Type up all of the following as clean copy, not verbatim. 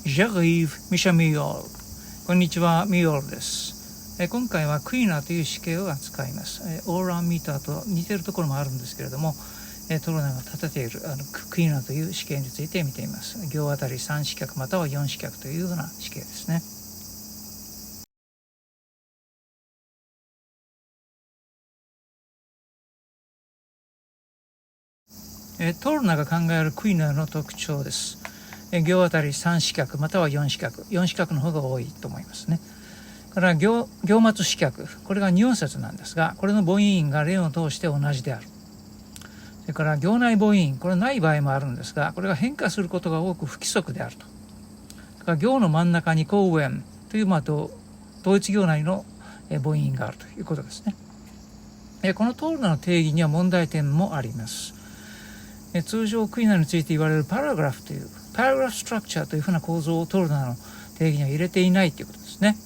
J'arrive, Misha Miyol。こんにちは、ミヨールです。今回はクイーナという試験を扱います。オーランミーターと似ているところもあるんですけれども、トロナが立てているクイーナという試験について見てみます。行あたり3試脚または4試脚というような試験ですね。トルナが考えるクイーナの特徴です。行あたり3試脚または4試脚、4試脚の方が多いと思いますね。から行末試脚、これが2音節なんですが、これの母音が連を通して同じである。それから行内母音、これない場合もあるんですが、これが変化することが多く不規則であると。だから行の真ん中に後縁という同一行内の母音があるということですね。このトルナの定義には問題点もあります。通常クイーナについて言われるパラグラフというパラグラフストラクチャーというふうな構造をトルナの定義には入れていないということですね。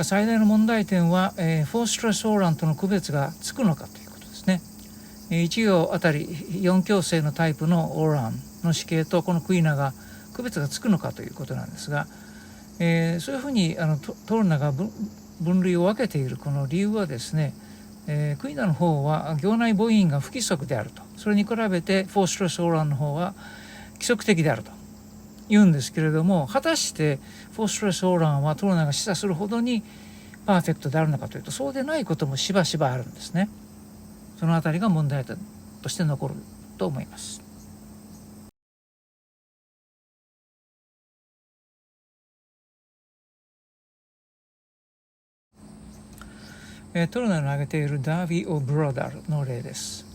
最大の問題点は、フォーストレスオーランとの区別がつくのかということですね。1行あたり4強性のタイプのオーランの子形とこのクイーナが区別がつくのかということなんですが、そういうふうにトルナが分類を分けているこの理由はですね、クイーナの方は行内母音が不規則であると、それに比べてフォーストレスオーランの方は規則的であると言うんですけれども、果たしてフォーストレスオーランはトルナが示唆するほどにパーフェクトであるのかというと、そうでないこともしばしばあるんですね。そのあたりが問題点として残ると思います。トルナの挙げているダービー・オ・ブロダルの例です。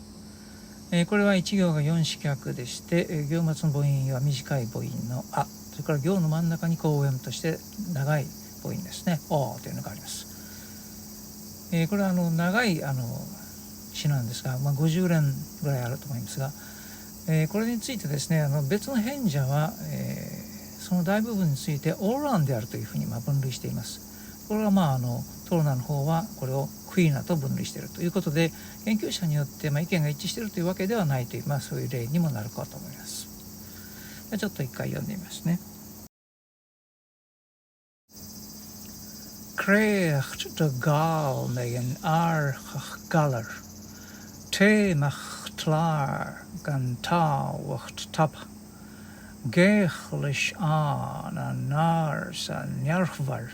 これは1行が4試脚でして、行末の母音は短い母音のあ、それから行の真ん中に後縁として長い母音ですね、おというのがあります。これは長い詩なんですが、50連ぐらいあると思いますが、これについてですね、別の編者は、その大部分についてオーランであるというふうに分類しています。これはトルナの方はこれをクイーナと分類しているということで、研究者によって意見が一致しているというわけではないという、そういう例にもなるかと思います。ちょっと一回読んでみますね。Kreeg de gal mee een aardig galler. Te mag klaar gan tawacht tap. Geeglich aan en naar zijn jargvar.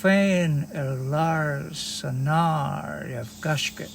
Fijn lars naar je gasket.